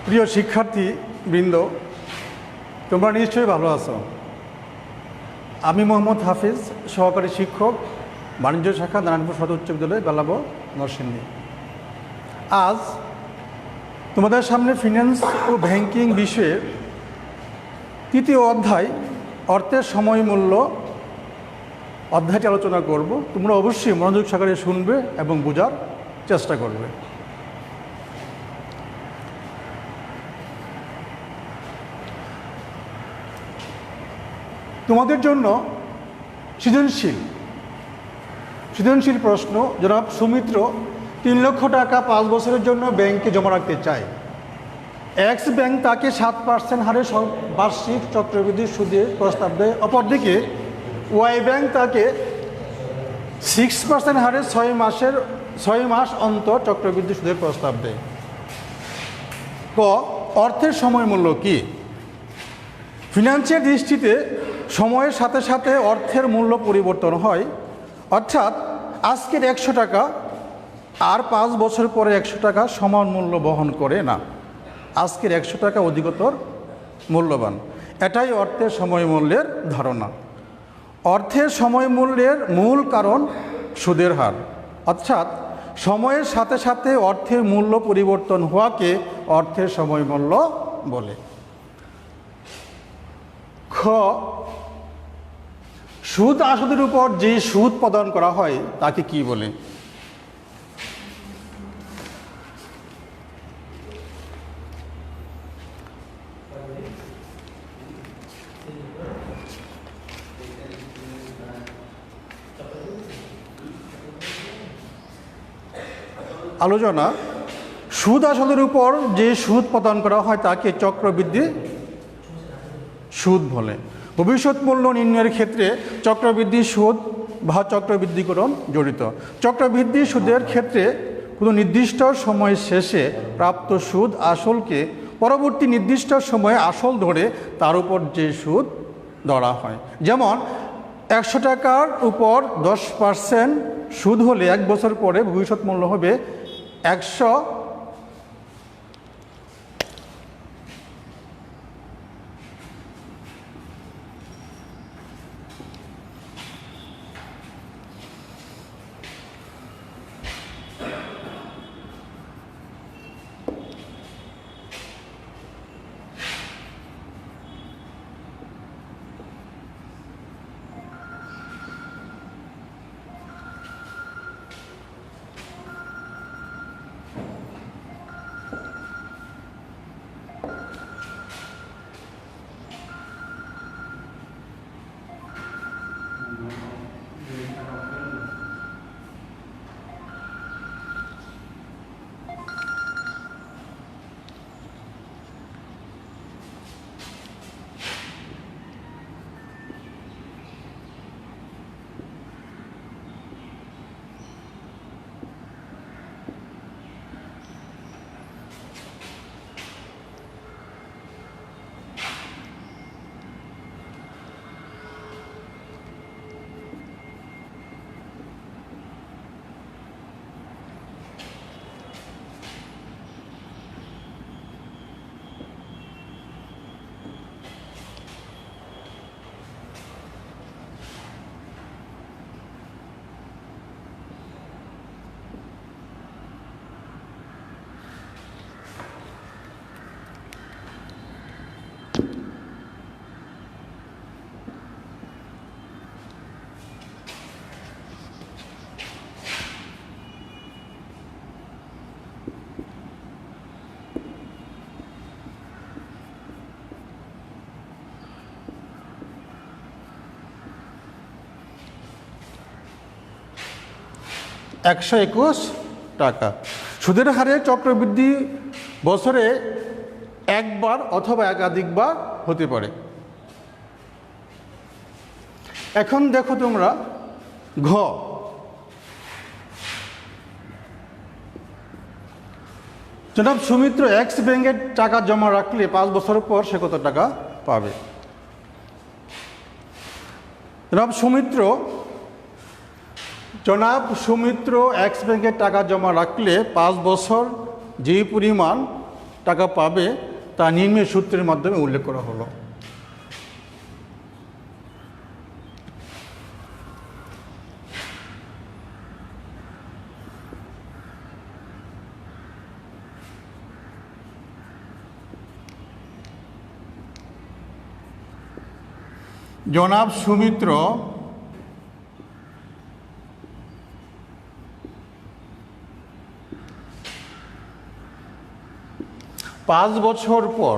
প্রিয় শিক্ষার্থী বৃন্দ, তোমরা নিশ্চয়ই ভালো আছো। আমি মোহাম্মদ হাফিজ, সহকারী শিক্ষক, বাণিজ্য শাখা, নারায়ণপুর সদর উচ্চ বিদ্যালয়, বেলাবো, নরসিংদী। আজ তোমাদের সামনে ফিন্যান্স ও ব্যাংকিং বিষয়ে তৃতীয় অধ্যায় অর্থের সময় মূল্য অধ্যায়টি আলোচনা করব। তোমরা অবশ্যই মনোযোগ সহকারে শুনবে এবং বোঝার চেষ্টা করবে। তোমাদের জন্য সৃজনশীল প্রশ্ন। জনাব সুমিত্র 3 লক্ষ টাকা 5 বছরের জন্য ব্যাংকে জমা রাখতে চায়। এক্স ব্যাংক তাকে 7% হারে বার্ষিক চক্রবৃদ্ধি সুদের প্রস্তাব দেয়। অপরদিকে ওয়াই ব্যাংক তাকে 6% হারে 6 মাস অন্তর চক্রবৃদ্ধি সুদের প্রস্তাব দেয়। ক, অর্থের সময় মূল্য কি? ফিনান্সের দৃষ্টিতে সময়ের সাথে সাথে অর্থের মূল্য পরিবর্তন হয়, অর্থাৎ আজকের 100 টাকা আর 5 বছর পরে 100 টাকা সমান মূল্য বহন করে না। আজকের 100 টাকা অধিকতর মূল্যবান। এটাই অর্থের সময় মূল্যের ধারণা। অর্থের সময় মূল্যের মূল কারণ সুদের হার, অর্থাৎ সময়ের সাথে সাথে অর্থের মূল্য পরিবর্তন হওয়াকে অর্থের সময় মূল্য বলে। খ, সুদ আসদের উপর যে সুদ প্রদান করা হয় তাকে কি বলে? আলোচনা। সুদ আসদের উপর যে সুদ প্রদান করা হয় তাকে চক্রবৃদ্ধি সুদ বলে। ভবিষ্যৎ মূল্য নির্ণয়ের ক্ষেত্রে চক্রবৃদ্ধি সুদ বা চক্রবৃদ্ধিকরণ জড়িত। চক্রবৃদ্ধি সুদের ক্ষেত্রে কোনো নির্দিষ্ট সময় শেষে প্রাপ্ত সুদ আসলকে পরবর্তী নির্দিষ্ট সময়ে আসল ধরে তার উপর যে সুদ ধরা হয়। যেমন 100 টাকার উপর 10% সুদ হলে 1 বছর পরে ভবিষ্যৎ মূল্য হবে 100। $121 টাকা। সুদের হারে চক্রবৃদ্ধি বছরে একবার অথবা একাধিকবার হতে পারে। এখন দেখো তোমরা ঘ, জনাব সুমিত্র এক্স ব্যাংকে টাকা জমা রাখলে 5 বছর পর সে কত টাকা পাবে? জনাব সুমিত্র এক্স ব্যাংকে টাকা জমা রাখলে 5 বছর যে পরিমাণ টাকা পাবে তা নিম্নের সূত্রের মাধ্যমে উল্লেখ করা হলো। জনাব সুমিত্র 5 বছর পর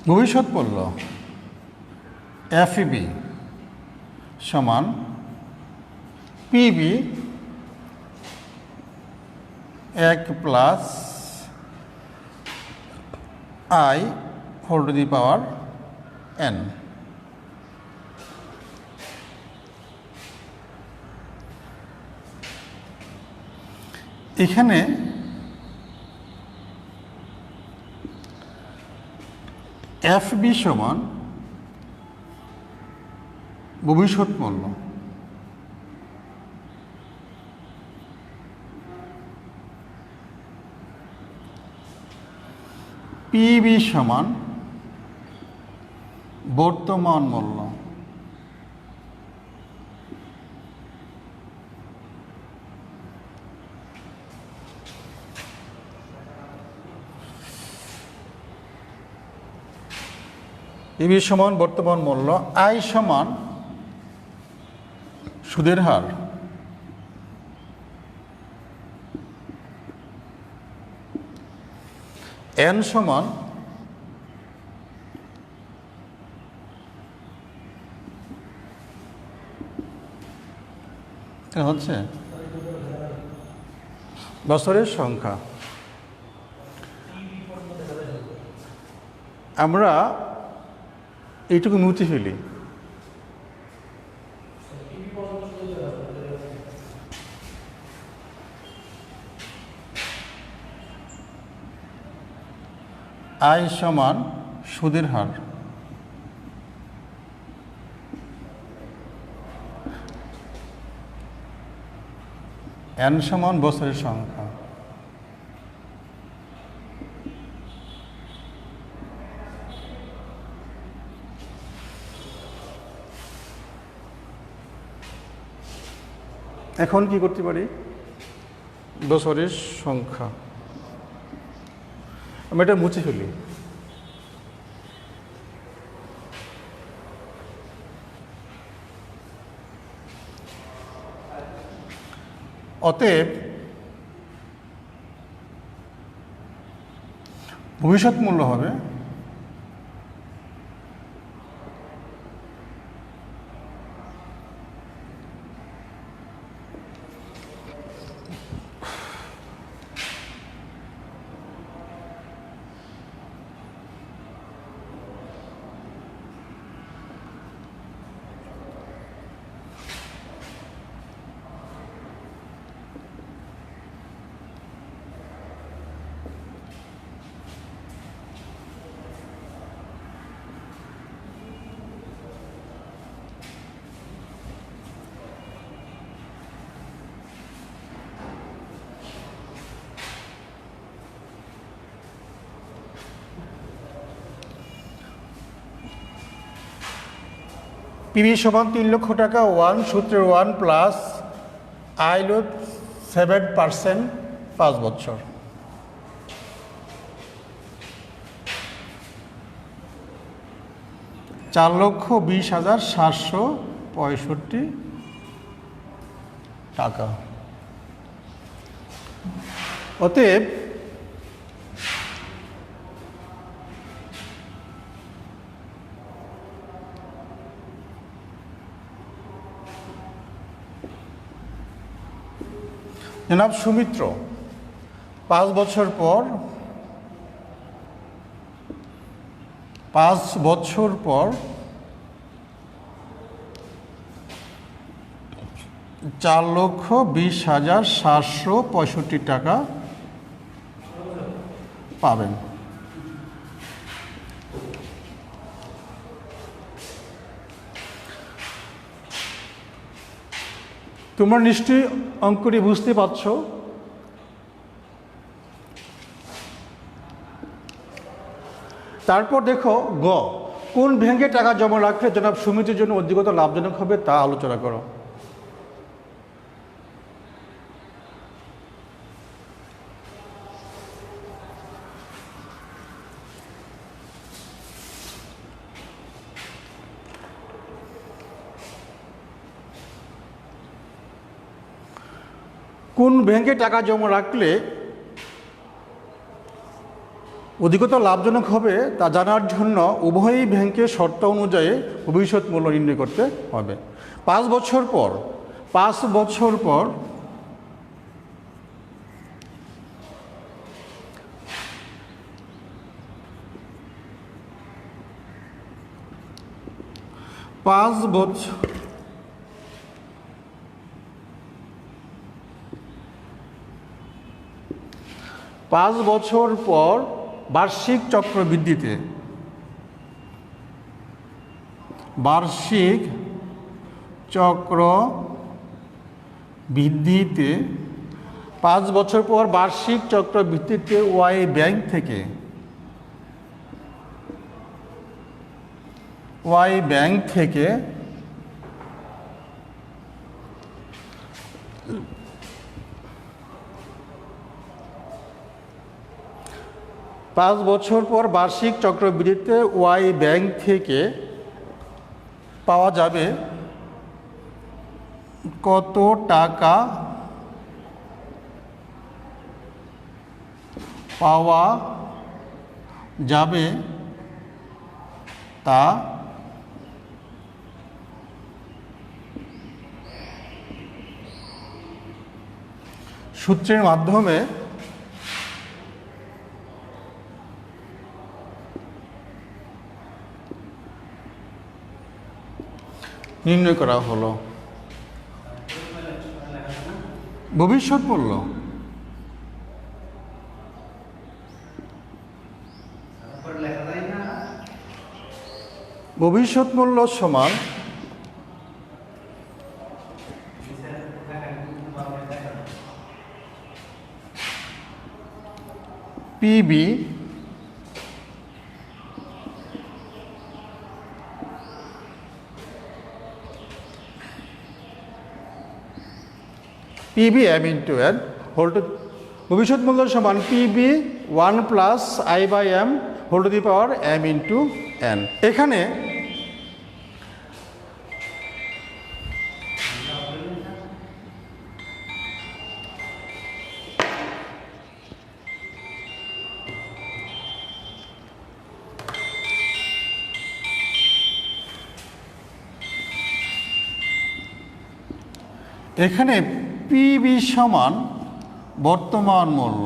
ভবিষ্যৎ মূল্য এফবি সমান PV 1 plus I whole to the power N. এখানে এফবি সমান ভবিষ্যৎ মূল্য, পিবি সমান বর্তমান মূল্য, পিবি সমান বর্তমান মূল্য, আই সমান সুদের হার, এন সমান হচ্ছে বছরের সংখ্যা। আমরা এইটুকু মুছে ফেলি। আই সমান সুদের হার, এন সমান বছরের সংখ্যা। এখন কি করতে পারি? বছরের সংখ্যা আমি এটা মুছে ফেলি। অতএব ভবিষ্যৎ মূল্য হবে পিবি সমান 3 লক্ষ টাকা, 1 সূত্রের 1 প্লাস আয় হলো 7% 5 বছর। $4,20,765 টাকা। অতএব জনাব সুমিত্র 5 বছর পর 4,20,765 টাকা পাবেন। তোমরা নিশ্চয়ই অঙ্কটি বুঝতে পারছো। তারপর দেখো গ, কোন ব্যাংকে টাকা জমা রাখলে জনাব সুমিতির জন্য অধিকতর লাভজনক হবে তা আলোচনা করো। কোন ব্যাংকে টাকা জমা রাখলে অধিকতর লাভজনক হবে তা জানার জন্য উভয়ই ব্যাংকের শর্ত অনুযায়ী ভবিষ্যৎ মূল্য নির্ণয় করতে হবে। 5 বছর পর 5 বছর পর 5 বছর 5 বছর পর বার্ষিক চক্রবৃদ্ধিতে 5 বছর পর বার্ষিক চক্রবৃদ্ধিতে ওয়াই ব্যাংক থেকে 5 বছর পর বার্ষিক চক্রবৃদ্ধিতে ওয়াই ব্যাংক থেকে পাওয়া যাবে কত টাকা পাওয়া যাবে তা সূত্রের মাধ্যমে নির্ণয় করা হলো। ভবিষ্যৎ মূল্য সমান PV m into n whole to ভবিষ্যৎ মূল্য সমান PV 1 plus I by M whole to the power m into n। এখানে পিবি সমান বর্তমান মূল্য,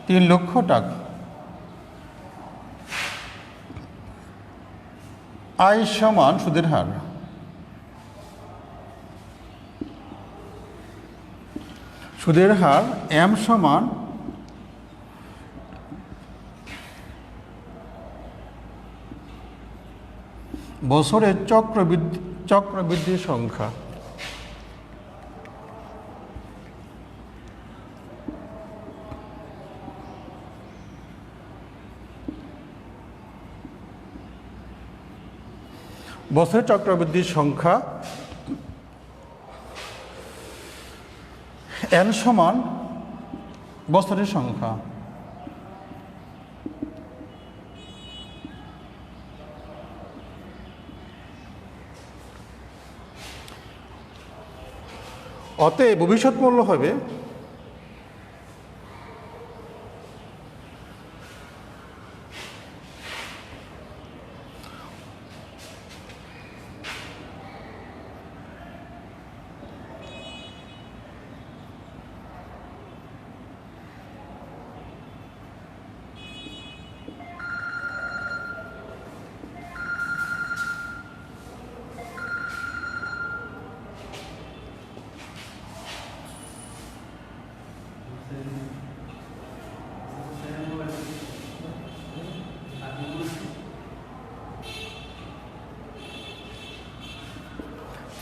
৳3,00,000। আই সমান সুদের হার, m সমান বছরের চক্রবৃদ্ধির সংখ্যা। বছরের চক্রবৃদ্ধির সংখ্যা n সমান বছরের সংখ্যা। অতএব ভবিষ্যৎ মূল্য হবে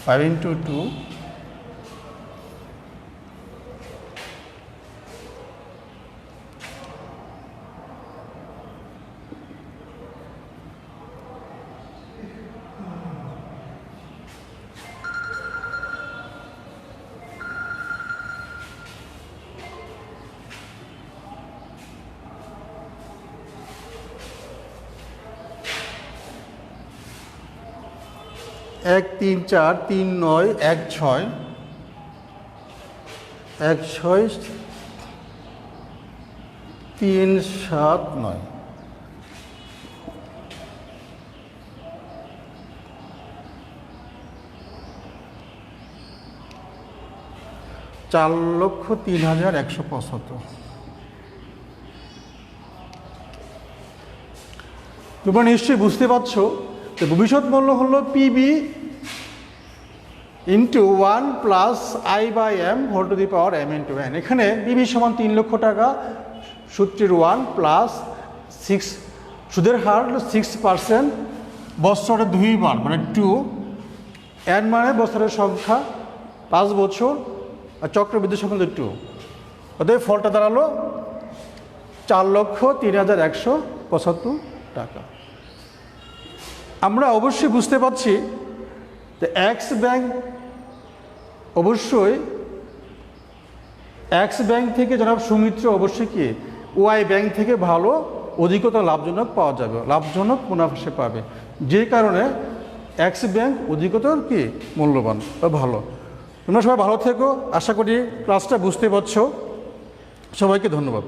ফাইভ ইন্টু টু এক তিন চার তিন নয় এক ছয় এক ছয় তিন সাত নয়। চার লক্ষ 3,175। তোমরা নিশ্চয়ই বুঝতে পারছো যে ভবিষ্যৎ মূল্য হলো PV into 1 plus I by M whole to the power M into N. এখানে পিবি সমান 3 লক্ষ টাকা, সূত্রের 1 প্লাস 6, সুদের হার 6%, বছরে 2 বার মানে 2, এন মানে বছরের সংখ্যা 5 বছর, আর চক্রবৃদ্ধি সংখ্যা 2। অতএব ফলটা দাঁড়ালো 4,03,175 টাকা। আমরা অবশ্যই বুঝতে পারছি যে এক্স ব্যাংক অবশ্যই এক্স ব্যাংক থেকে জনাব সুমিত্র অবশ্যই কি ওয়াই ব্যাংক থেকে ভালো অধিকতর লাভজনক পাওয়া যাবে, লাভজনক মুনাফা সে পাবে, যে কারণে এক্স ব্যাংক অধিকতর কি মূল্যবান বা ভালো। তোমরা সবাই ভালো থেকো, আশা করি ক্লাসটা বুঝতে পারছো। সবাইকে ধন্যবাদ।